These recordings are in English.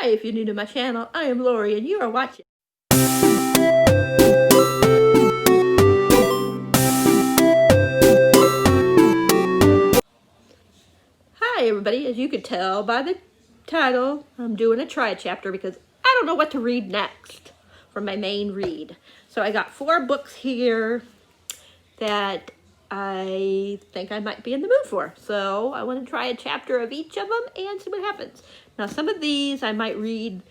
Hi, if you're new to my channel, I am Lori and you are watching. Hi everybody, as you can tell by the title, I'm doing a try chapter because I don't know what to read next for my main read. So I got 4 books here that I think I might be in the mood for. So I want to try a chapter of each of them and see what happens. Now some of these I might read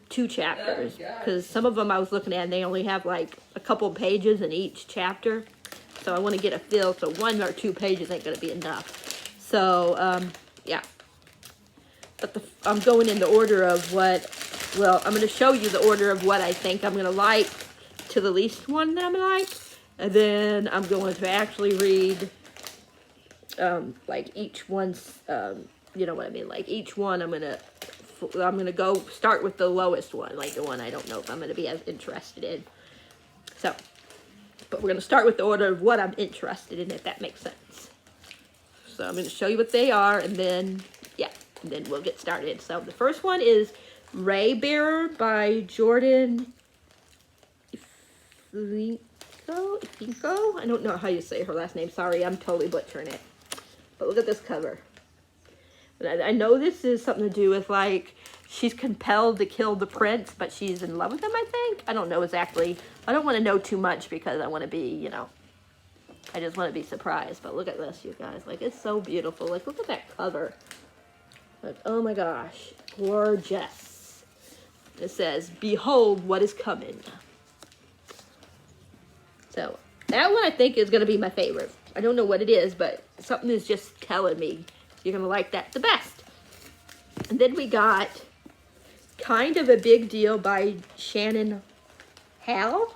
2 chapters because some of them I was looking at and they only have like a couple pages in each chapter. So I want to get a feel, so 1 or 2 pages ain't going to be enough. So, yeah. But I'm going in the order of what, well, I'm going to show you the order of what I think I'm going to like to the least one that I'm going to like. And then I'm going to actually read, like each one's, you know what I mean? Like each one I'm going to go start with the lowest one, like the one I don't know if I'm going to be as interested in. So, but we're going to start with the order of what I'm interested in, if that makes sense. So I'm going to show you what they are, and then, yeah, and then we'll get started. So the first one is Raybearer by Jordan Ifinko? I don't know how you say her last name. Sorry, I'm totally butchering it. But look at this cover. And I know this is something to do with, like, she's compelled to kill the prince, but she's in love with him, I think. I don't know exactly. I don't want to know too much because I want to be, you know, I just want to be surprised. But look at this, you guys. Like, it's so beautiful. Like, look at that cover. Like, oh my gosh. Gorgeous. It says, "Behold what is coming." So, that one I think is going to be my favorite. I don't know what it is, but something is just telling me you're going to like that the best. And then we got Kind of a Big Deal by Shannon Hall.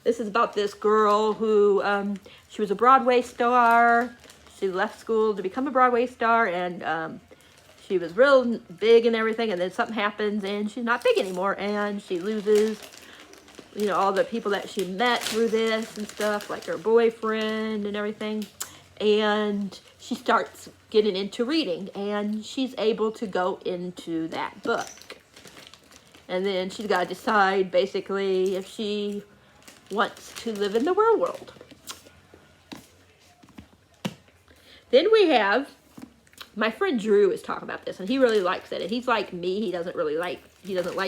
This is about this girl who, she was a Broadway star. She left school to become a Broadway star, and she was real big and everything, and then something happens, and she's not big anymore, and she loses, you know, all the people that she met through this and stuff, like her boyfriend and everything, and she starts getting into reading, and she's able to go into that book. And then she's got to decide, basically, if she wants to live in the real world. Then we have, my friend Drew is talking about this, and he really likes it. And he's like me, he doesn't like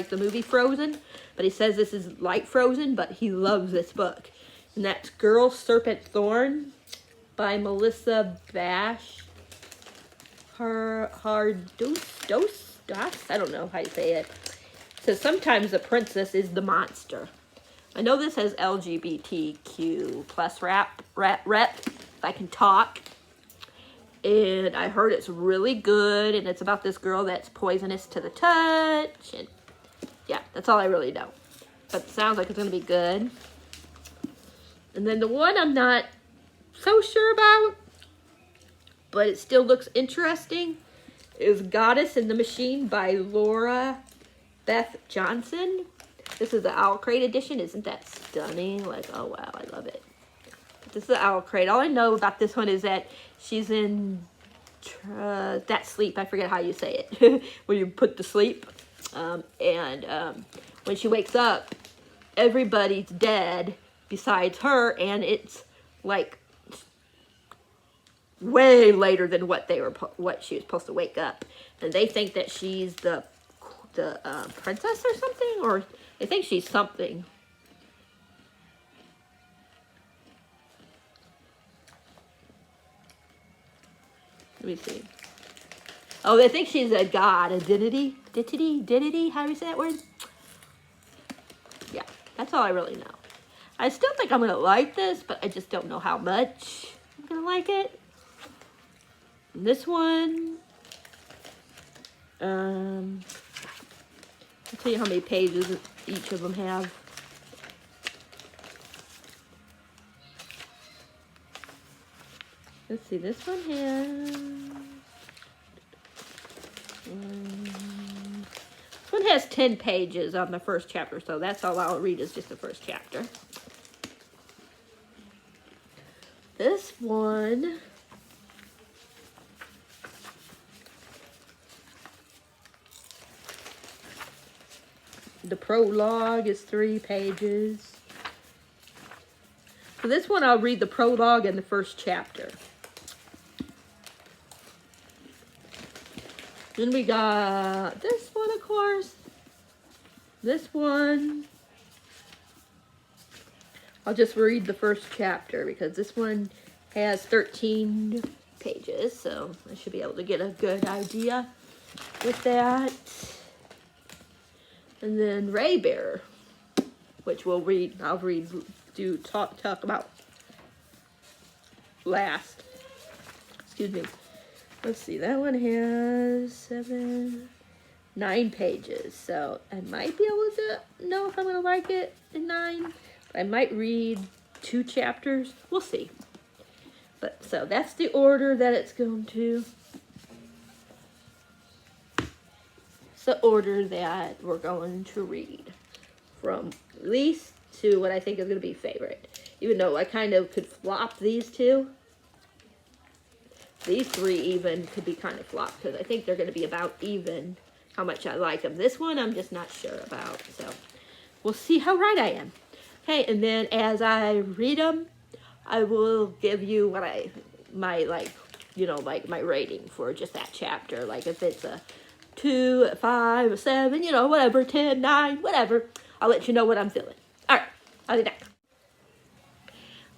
the movie Frozen, but he says this is like Frozen, but he loves this book. And that's Girl, Serpent, Thorn by Melissa Bash Hardos. I don't know how you say it. So sometimes the princess is the monster. I know this has LGBTQ plus rep, if I can talk. And I heard it's really good, and it's about this girl that's poisonous to the touch. And yeah, that's all I really know. But it sounds like it's going to be good. And then the one I'm not so sure about, but it still looks interesting, is Goddess in the Machine by Laura Beth Johnson. This is the Owl Crate edition. Isn't that stunning? Like, oh wow, I love it. This is the Owl Crate. All I know about this one is that she's in that sleep. I forget how you say it. When you put to sleep. When she wakes up, everybody's dead besides her, and it's like way later than what she was supposed to wake up. And they think that she's the princess or something, or they think she's something. Let me see. Oh, they think she's a god, a deity, how do you say that word? Yeah, that's all I really know. I still think I'm going to like this, but I just don't know how much I'm going to like it. And this one, I'll tell you how many pages each of them have. Let's see, this one has... This one has 10 pages on the first chapter, so that's all I'll read is just the first chapter. This one... The prologue is 3 pages. For this one, I'll read the prologue and the first chapter. Then we got this one, of course. This one, I'll just read the first chapter because this one has 13 pages, so I should be able to get a good idea with that. And then Ray Bear, which I'll talk about last. Excuse me. Let's see, that one has 9 pages, so I might be able to know if I'm going to like it in 9. I might read 2 chapters. We'll see. But so that's the order that it's going to. It's the order that we're going to read from least to what I think is going to be favorite. Even though I kind of could flop these 2. These 3 even could be kind of flopped because I think they're going to be about even how much I like them. This one I'm just not sure about, so we'll see how right I am. Okay, and then as I read them, I will give you my rating for just that chapter. Like if it's a 2, a 5, a 7, whatever, 10, 9, whatever. I'll let you know what I'm feeling. All right, I'll be back.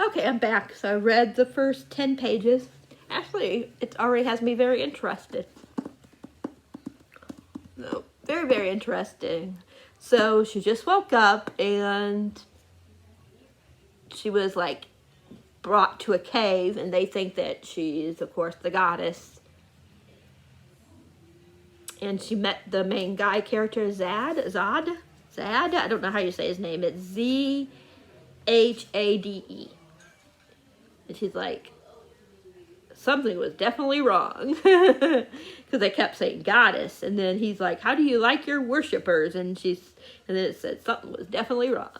Okay, I'm back. So I read the first 10 pages. Actually, it already has me very interested. No, very, very interesting. So she just woke up and she was like brought to a cave, and they think that she's, of course, the goddess. And she met the main guy character, Zad. I don't know how you say his name. It's Zhade. And she's like, something was definitely wrong. Because they kept saying goddess. And then he's like, how do you like your worshippers? And then it said something was definitely wrong.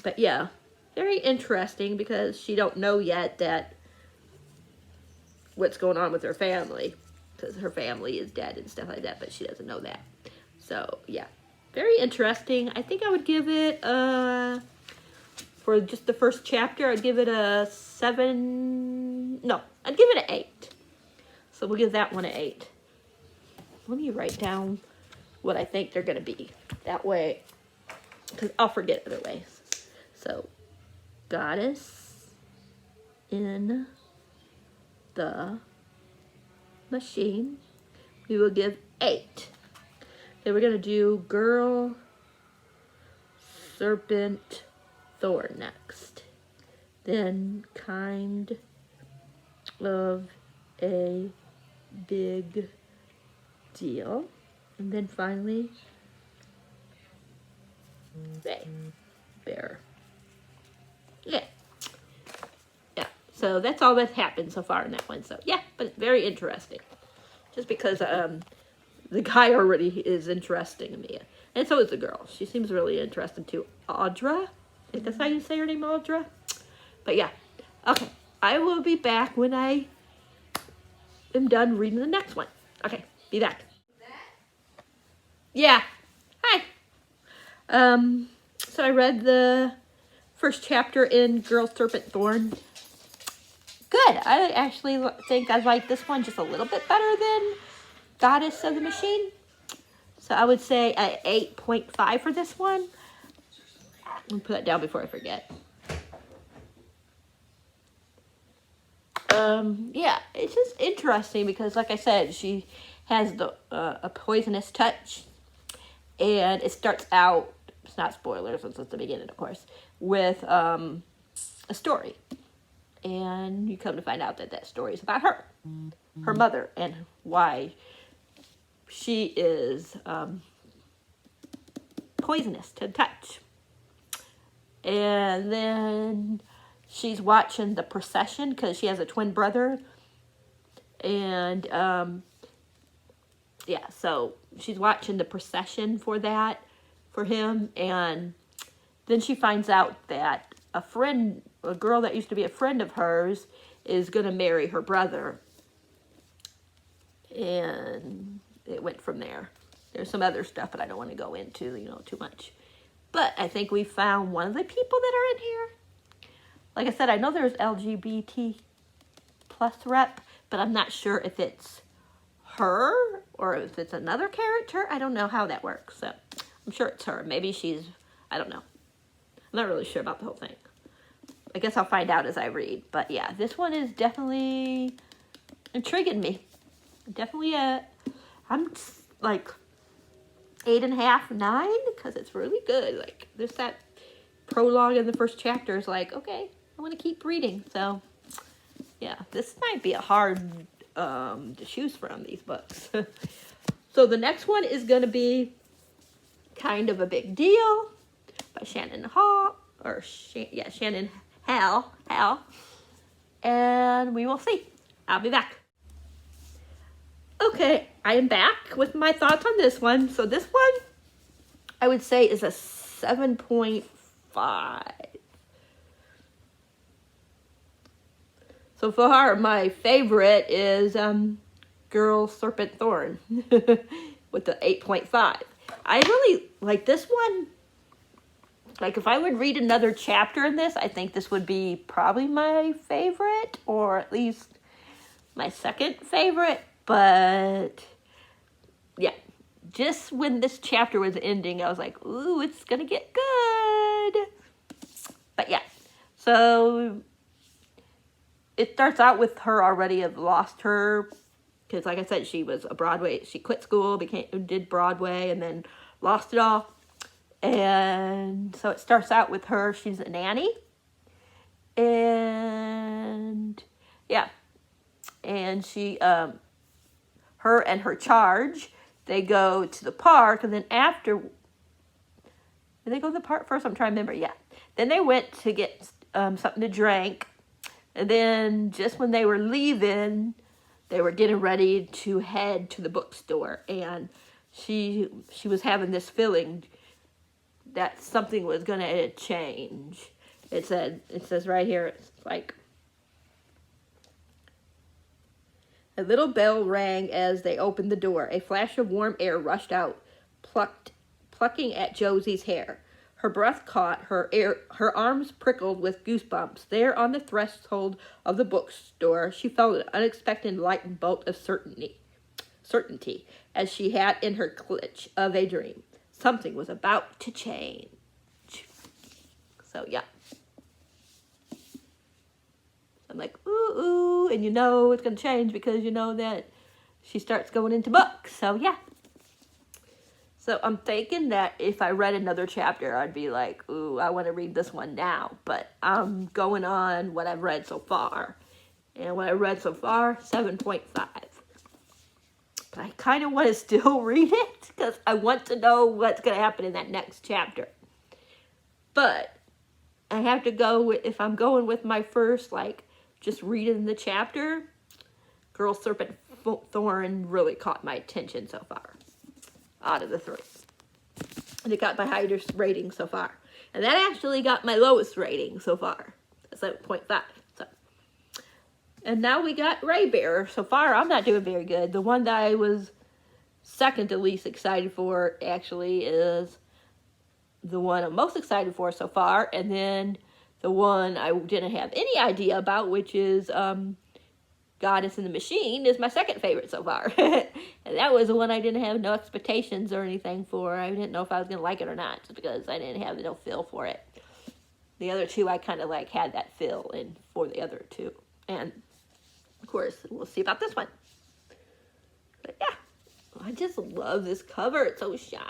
But yeah, very interesting because she don't know yet that what's going on with her family. Because her family is dead and stuff like that, but she doesn't know that. So yeah, very interesting. I think I would give it for just the first chapter, I'd give it a 7. No, I'd give it an 8. So we'll give that one an 8. Let me write down what I think they're going to be. That way, because I'll forget other ways. So, goddess in the machine, we will give 8. Then we're going to do girl, serpent, thorn next. Then kind of a big deal. And then finally, bear. Yeah. So that's all that's happened so far in that one. So yeah, but it's very interesting. Just because the guy already is interesting to me. And so is the girl. She seems really interested too. Audra? I think that's how you say her name, Audra. But yeah. Okay. I will be back when I am done reading the next one. Okay. Be back. Yeah. Hi. So I read the first chapter in Girl, Serpent, Thorn. Good. I actually think I like this one just a little bit better than Goddess of the Machine. So I would say an 8.5 for this one. I'll put that down before I forget. Yeah, it's just interesting because, like I said, she has a poisonous touch, and it starts out. It's not spoilers, since it's the beginning, of course, with a story, and you come to find out that that story is about her, her mother, and why she is poisonous to touch. And then she's watching the procession because she has a twin brother. And, yeah, so she's watching the procession for that, for him. And then she finds out that a girl that used to be a friend of hers is going to marry her brother. And it went from there. There's some other stuff, but I don't want to go into, too much. But I think we found one of the people that are in here. Like I said, I know there's LGBT plus rep, but I'm not sure if it's her or if it's another character. I don't know how that works. So I'm sure it's her. Maybe she's, I don't know. I'm not really sure about the whole thing. I guess I'll find out as I read. But yeah, this one is definitely intriguing me. Definitely I'm like 8.5, 9, because it's really good. Like, there's that prologue in the first chapter is like, okay, I want to keep reading. So yeah, this might be a hard to choose from, these books. So the next one is going to be Kind of a Big Deal by Shannon Hall, or Shannon Hal. And we will see. I'll be back. Okay, I am back with my thoughts on this one. So this one, I would say, is a 7.5. So far, my favorite is Girl, Serpent, Thorn with the 8.5. I really like this one. Like, if I would read another chapter in this, I think this would be probably my favorite, or at least my second favorite. But yeah, just when this chapter was ending, I was like, ooh, it's gonna get good. But yeah, so it starts out with her already have lost her, because like I said, she was a Broadway, she quit school, did Broadway, and then lost it all. And so it starts out with her, she's a nanny. And yeah, and she, her and her charge, they go to the park, and then after, did they go to the park first? I'm trying to remember, yeah. Then they went to get something to drink, and then just when they were leaving, they were getting ready to head to the bookstore, and she was having this feeling that something was going to change. It says right here, it's like, a little bell rang as they opened the door. A flash of warm air rushed out, plucking at Josie's hair. Her breath caught, her arms prickled with goosebumps. There on the threshold of the bookstore, she felt an unexpected light bolt of certainty, as she had in her clutch of a dream. Something was about to change. So yeah. I'm like, ooh, and you know it's going to change because you know that she starts going into books. So, yeah. So, I'm thinking that if I read another chapter, I'd be like, ooh, I want to read this one now. But I'm going on what I've read so far. And what I read so far, 7.5. But I kind of want to still read it because I want to know what's going to happen in that next chapter. But I have to go with, if I'm going with my first, like, just reading the chapter, Girl, Serpent, Thorn really caught my attention so far, out of the 3. And it got my highest rating so far. And that actually got my lowest rating so far, 7.5. So, and now we got Ray Bear. So far, I'm not doing very good. The one that I was second to least excited for, actually, is the one I'm most excited for so far. And then the one I didn't have any idea about, which is Goddess in the Machine, is my second favorite so far. And that was the one I didn't have no expectations or anything for. I didn't know if I was going to like it or not, just because I didn't have no feel for it. The other two, I kind of like had that feel in for the other two. And, of course, we'll see about this one. But, yeah, I just love this cover. It's so shiny.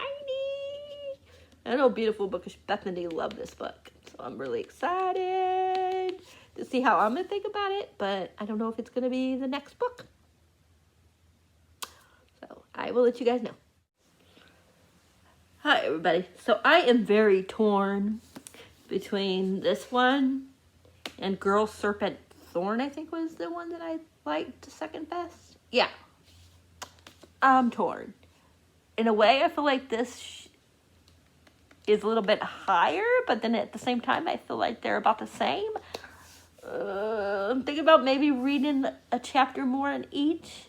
I know Beautiful Book of Bethany loved this book. So I'm really excited to see how I'm going to think about it. But I don't know if it's going to be the next book. So I will let you guys know. Hi, everybody. So I am very torn between this one and Girl, Serpent, Thorn, I think was the one that I liked the second best. Yeah. I'm torn. In a way, I feel like this is a little bit higher, but then at the same time, I feel like they're about the same. I'm thinking about maybe reading a chapter more in each.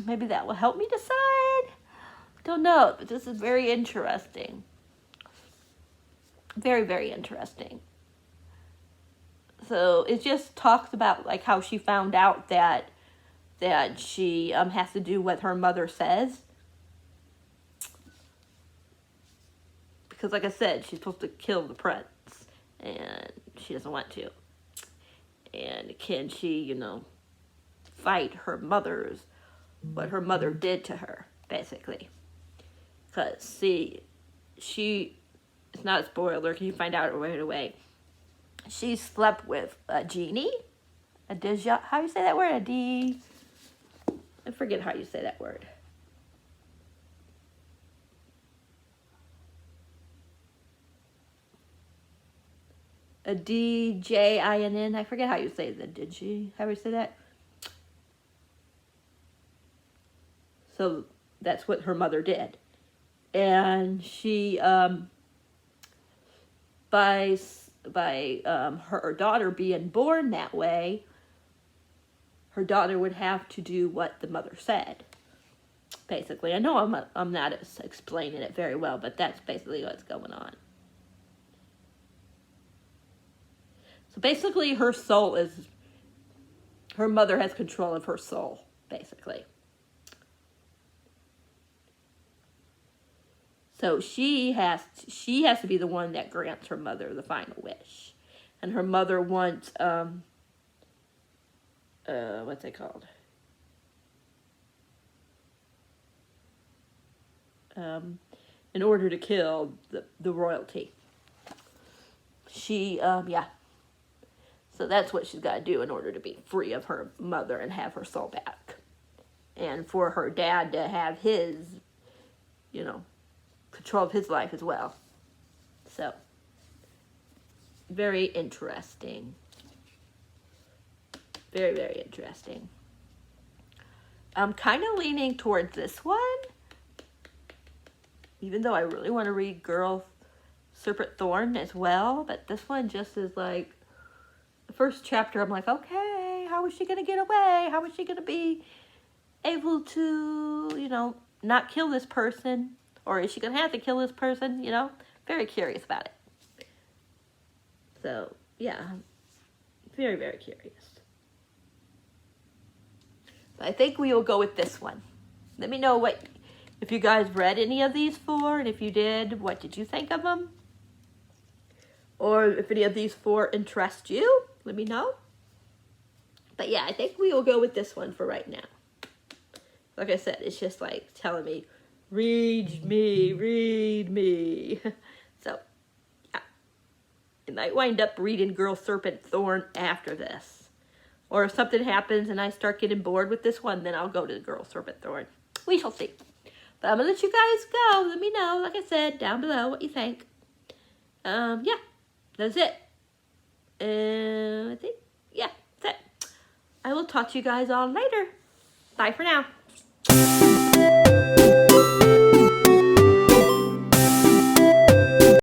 Maybe that will help me decide. Don't know, but this is very interesting. Very, very interesting. So it just talks about like how she found out that she has to do what her mother says. Because like I said, she's supposed to kill the prince, and she doesn't want to. And can she, you know, fight what her mother did to her, basically. Because, see, it's not a spoiler, can you find out right away. She slept with a genie, how do you say that word? I forget how you say that word. A Djinn, I forget how you say that, how do you say that? So that's what her mother did. And she, by her daughter being born that way, her daughter would have to do what the mother said. Basically, I know I'm not explaining it very well, but that's basically what's going on. So basically, her mother has control of her soul, basically. So she has to be the one that grants her mother the final wish. And her mother wants, what's it called? In order to kill the royalty. Yeah. So that's what she's got to do in order to be free of her mother and have her soul back. And for her dad to have his, you know, control of his life as well. So, very interesting. Very, very interesting. I'm kind of leaning towards this one. Even though I really want to read Girl Serpent Thorn as well. But this one just is like, the first chapter I'm like, okay, how is she going to get away? How is she going to be able to, you know, not kill this person? Or is she going to have to kill this person, you know? Very curious about it. So, yeah. Very, very curious. But I think we will go with this one. Let me know if you guys read any of these four. And if you did, what did you think of them? Or if any of these four interest you, let me know. But yeah, I think we will go with this one for right now. Like I said, it's just like telling me, read me. So, yeah. I might wind up reading Girl Serpent Thorn after this. Or if something happens and I start getting bored with this one, then I'll go to the Girl Serpent Thorn. We shall see. But I'm going to let you guys go. Let me know, like I said, down below what you think. Yeah, that's it. I think, yeah, that's it. I will talk to you guys all later. Bye for now.